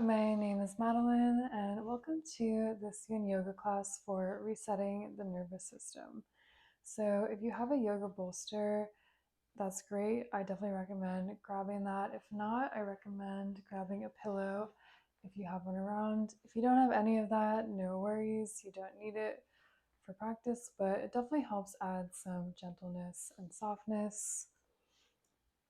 my name is Madeline, and welcome to this Yin Yoga class for resetting the nervous system. So if you have a yoga bolster, that's great. I definitely recommend grabbing that. If not, I recommend grabbing a pillow if you have one around. If you don't have any of that, no worries. You don't need it for practice, but it definitely helps add some gentleness and softness.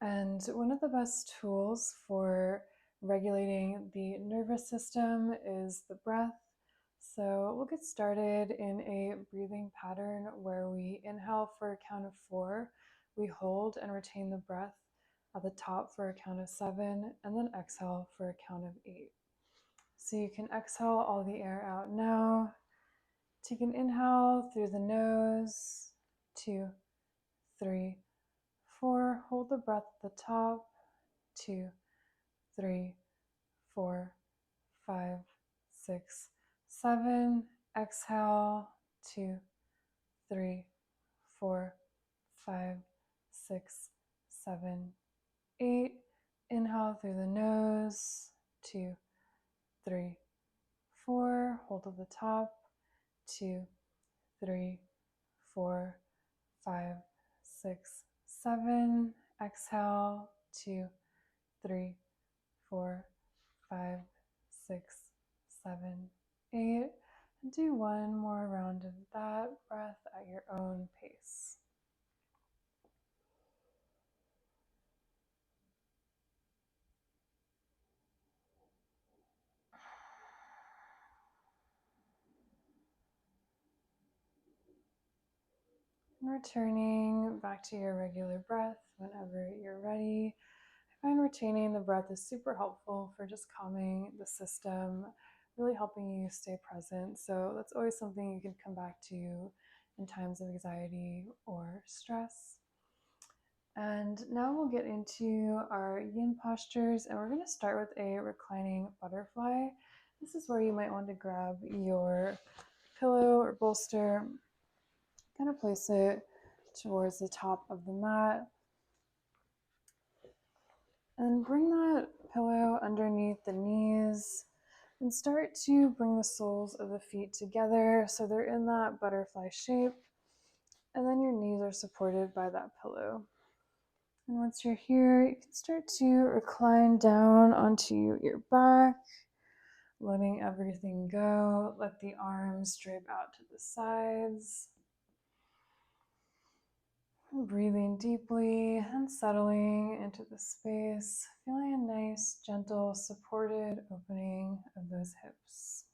And one of the best tools for regulating the nervous system is the breath. So we'll get started in a breathing pattern where we inhale for a count of 4, we hold and retain the breath at the top for a count of 7, and then exhale for a count of 8. So you can exhale all the air out now. Take an inhale through the nose, 2, 3, 4. Hold the breath at the top, 2, 3, 4, 5, 6, 7. Exhale, 2, 3, 4, 5, 6, 7, 8. Inhale through the nose, 2, 3, 4. Hold at the top, 2, 3, 4, 5, 6, 7. Exhale, 2, 3, 4, 5, 6, 7, 8. And do one more round of that breath at your own pace. And returning back to your regular breath whenever you're ready. I find retaining the breath is super helpful for just calming the system, really helping you stay present. So that's always something you can come back to in times of anxiety or stress. And now we'll get into our yin postures, and we're going to start with a reclining butterfly. This is where you might want to grab your pillow or bolster, kind of place it towards the top of the mat, and bring that pillow underneath the knees and start to bring the soles of the feet together so they're in that butterfly shape, and then your knees are supported by that pillow. And once you're here, you can start to recline down onto your back, letting everything go. Let the arms drape out to the sides. Breathing deeply and settling into the space, feeling a nice, gentle, supported opening of those hips.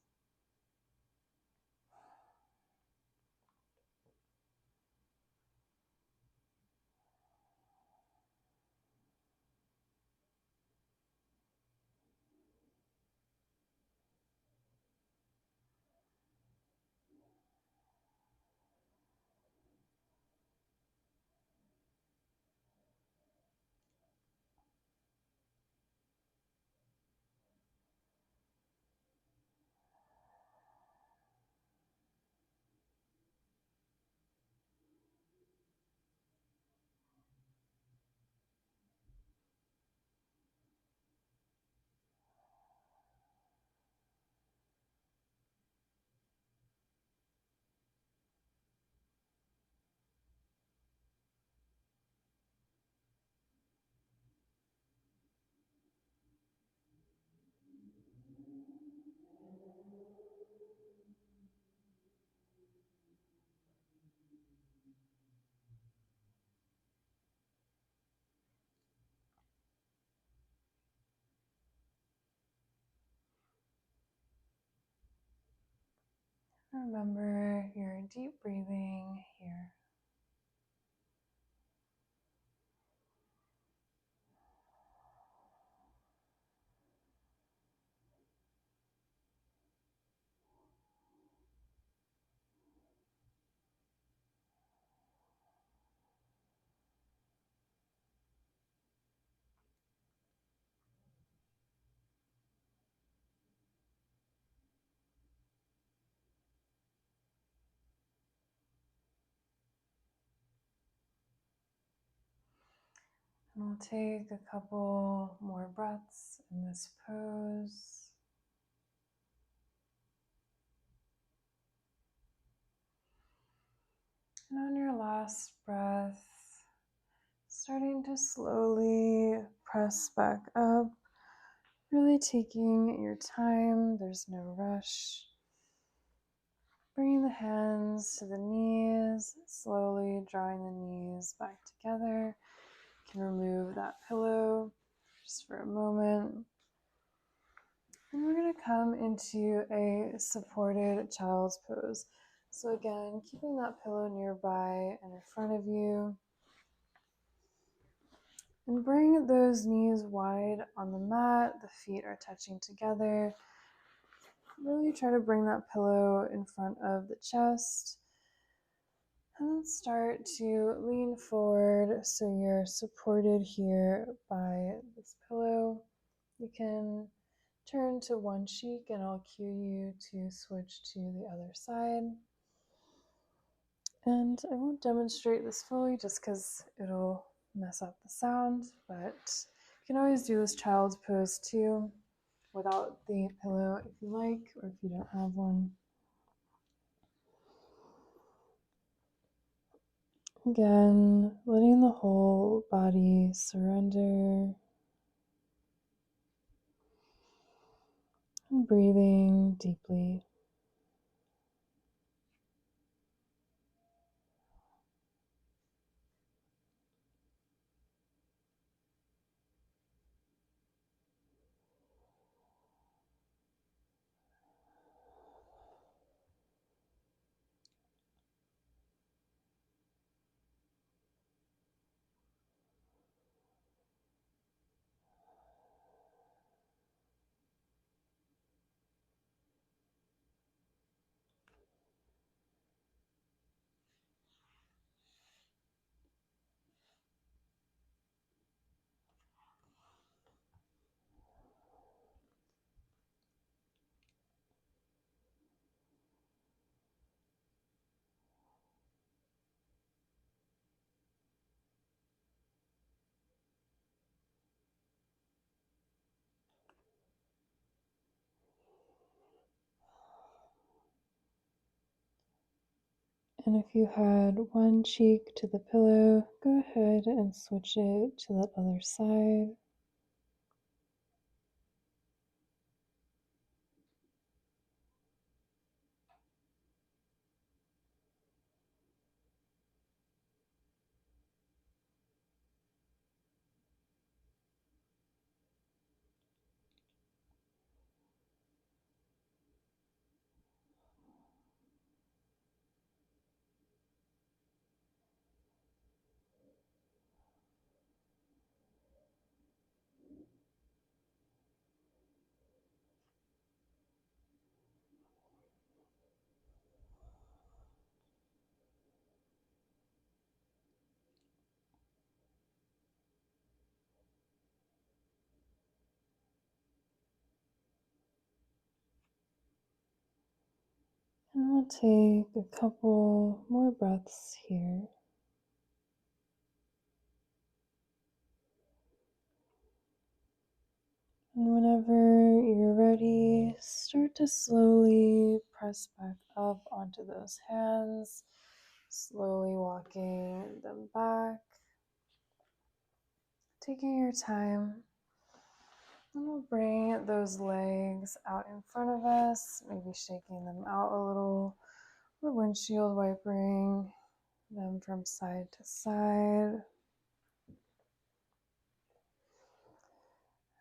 Remember your deep breathing here. And we'll take a couple more breaths in this pose. And on your last breath, starting to slowly press back up, really taking your time, there's no rush. Bringing the hands to the knees, slowly drawing the knees back together. You can remove that pillow just for a moment. And we're going to come into a supported child's pose. So again, keeping that pillow nearby and in front of you. And bring those knees wide on the mat. The feet are touching together. Really try to bring that pillow in front of the chest. And then start to lean forward so you're supported here by this pillow. You can turn to one cheek and I'll cue you to switch to the other side. And I won't demonstrate this fully just because it'll mess up the sound, but you can always do this child's pose too without the pillow if you like, or if you don't have one. Again, letting the whole body surrender and breathing deeply. And if you had one cheek to the pillow, go ahead and switch it to the other side. And we'll take a couple more breaths here. And whenever you're ready, start to slowly press back up onto those hands, slowly walking them back, taking your time. And we'll bring those legs out in front of us, maybe shaking them out a little, or windshield wipering them from side to side.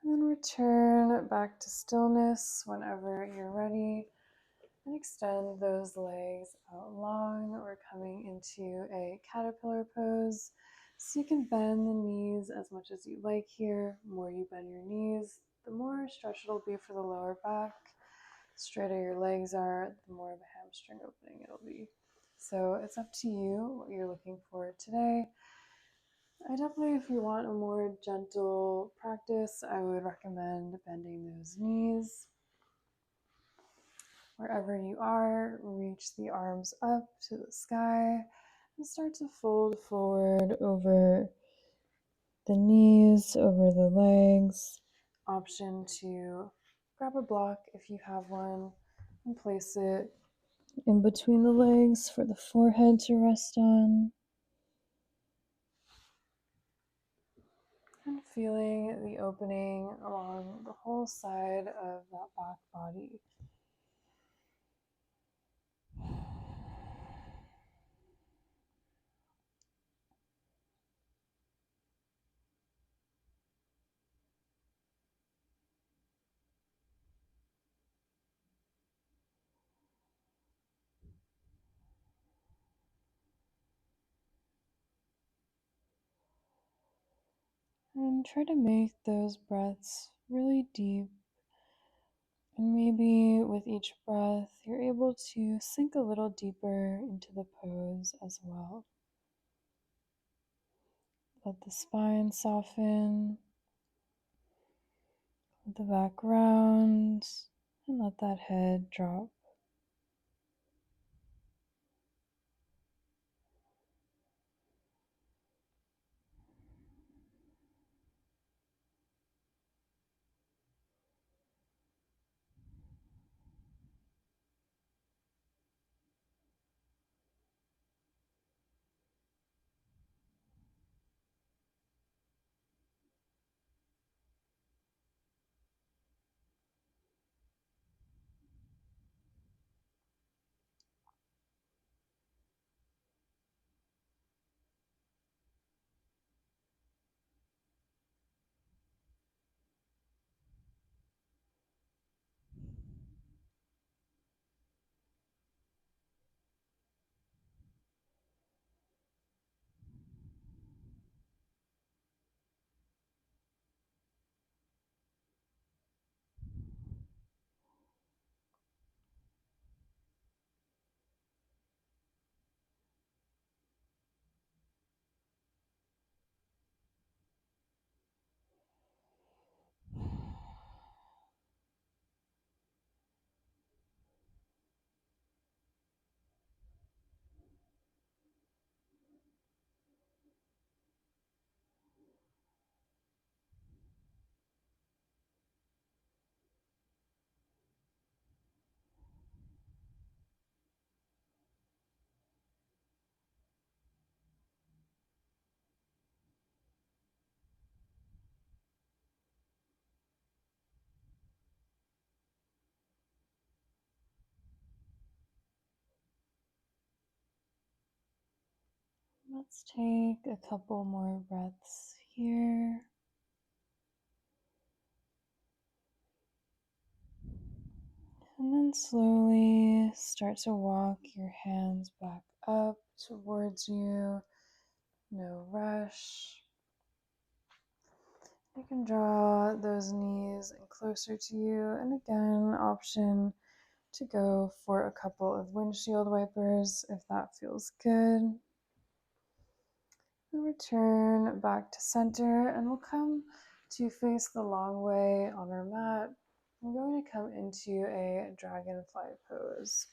And then return back to stillness whenever you're ready. And extend those legs out long. We're coming into a caterpillar pose. So you can bend the knees as much as you like here. The more you bend your knees, the more stretch it'll be for the lower back. The straighter your legs are, the more of a hamstring opening it'll be. So it's up to you what you're looking for today. I definitely, if you want a more gentle practice, I would recommend bending those knees. Wherever you are, reach the arms up to the sky and start to fold forward over the knees, over the legs. Option to grab a block if you have one and place it in between the legs for the forehead to rest on. And feeling the opening along the whole side of that back body. And try to make those breaths really deep. And maybe with each breath, you're able to sink a little deeper into the pose as well. Let the spine soften, let the back round, and let that head drop. Let's take a couple more breaths here. And then slowly start to walk your hands back up towards you. No rush. You can draw those knees in closer to you. And again, option to go for a couple of windshield wipers if that feels good. And return back to center, and we'll come to face the long way on our mat. I'm going to come into a dragonfly pose.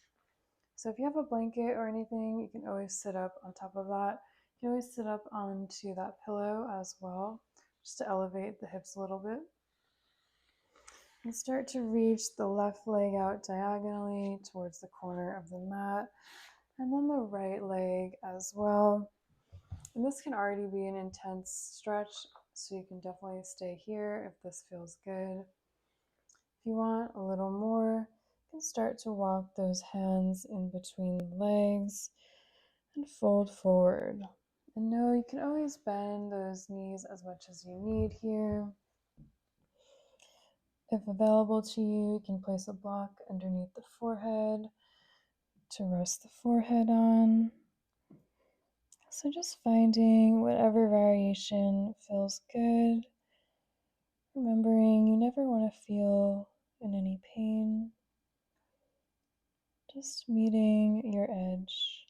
So if you have a blanket or anything, you can always sit up on top of that. You can always sit up onto that pillow as well, just to elevate the hips a little bit. And start to reach the left leg out diagonally towards the corner of the mat, and then the right leg as well. And this can already be an intense stretch, so you can definitely stay here if this feels good. If you want a little more, you can start to walk those hands in between the legs and fold forward. And know you can always bend those knees as much as you need here. If available to you, you can place a block underneath the forehead to rest the forehead on. So just finding whatever variation feels good. Remembering you never want to feel in any pain. Just meeting your edge.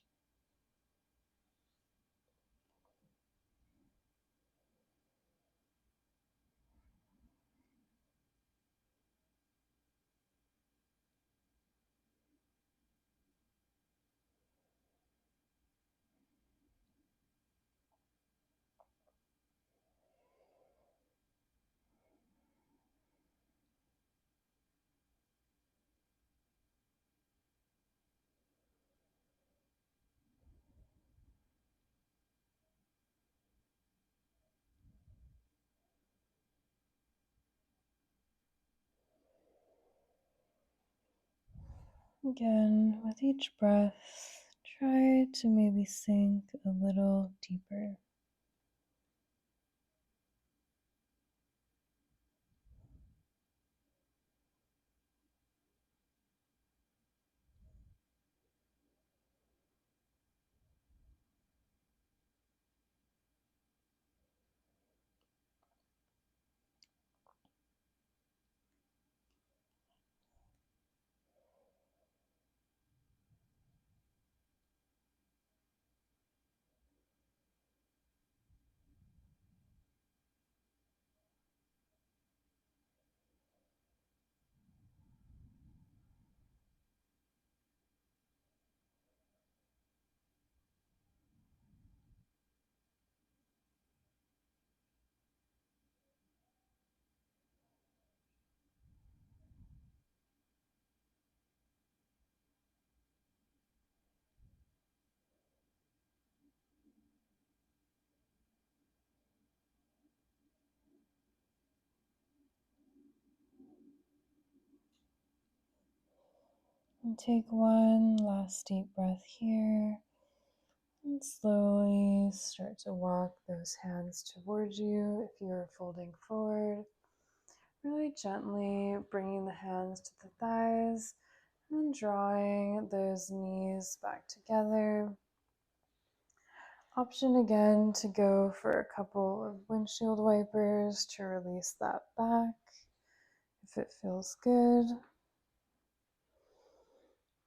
Again, with each breath, try to maybe sink a little deeper. And take one last deep breath here. And slowly start to walk those hands towards you if you're folding forward. Really gently bringing the hands to the thighs and drawing those knees back together. Option again to go for a couple of windshield wipers to release that back if it feels good.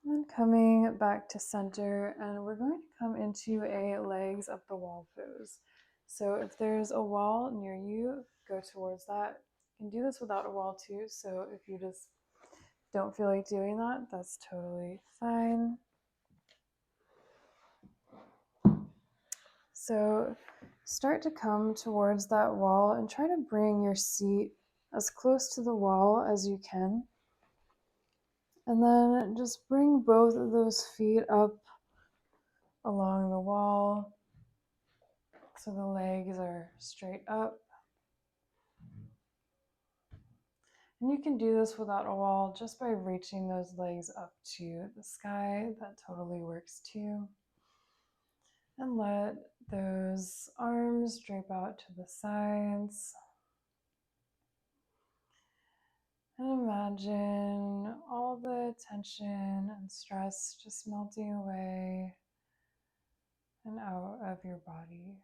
And then coming back to center, and we're going to come into a legs up the wall pose. So if there's a wall near you, go towards that. You can do this without a wall too, so if you just don't feel like doing that, that's totally fine. So start to come towards that wall and try to bring your seat as close to the wall as you can. And then just bring both of those feet up along the wall so the legs are straight up. And you can do this without a wall just by reaching those legs up to the sky. That totally works too. And let those arms drape out to the sides. And imagine all the tension and stress just melting away and out of your body.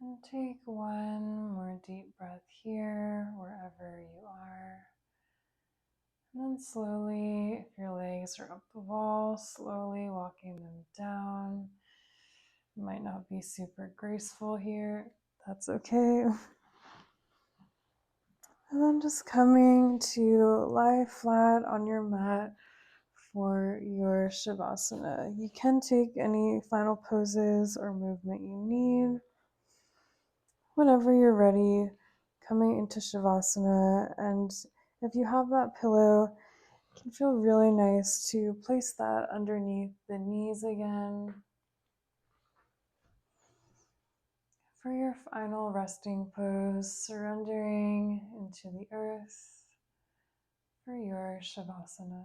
And take one more deep breath here, wherever you are. And then slowly, if your legs are up the wall, slowly walking them down. Might not be super graceful here. That's okay. And then just coming to lie flat on your mat for your Shavasana. You can take any final poses or movement you need. Whenever you're ready, coming into Shavasana, and if you have that pillow, it can feel really nice to place that underneath the knees again. For your final resting pose, surrendering into the earth, for your Shavasana.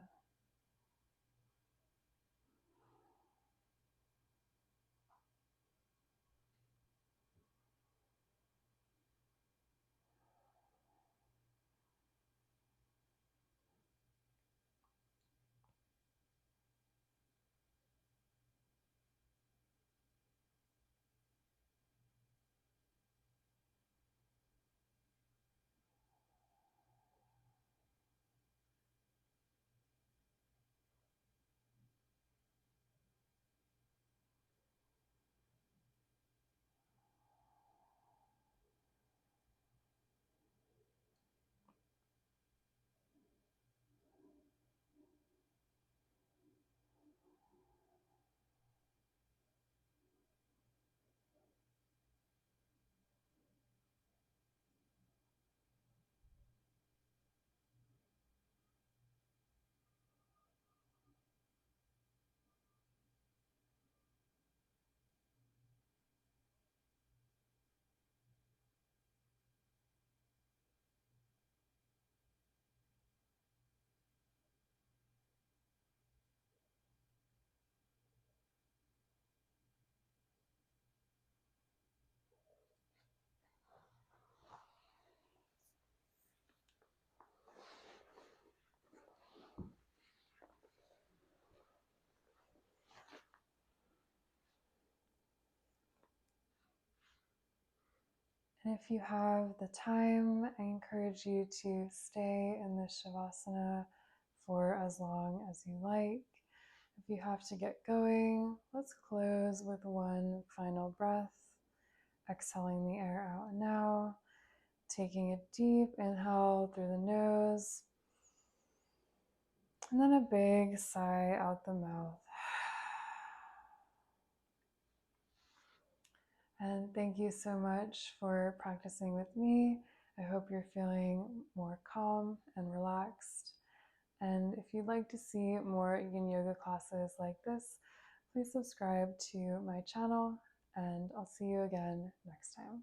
And if you have the time, I encourage you to stay in this Shavasana for as long as you like. If you have to get going, let's close with one final breath, exhaling the air out now, taking a deep inhale through the nose, and then a big sigh out the mouth. And thank you so much for practicing with me. I hope you're feeling more calm and relaxed. And if you'd like to see more Yin Yoga classes like this, please subscribe to my channel, and I'll see you again next time.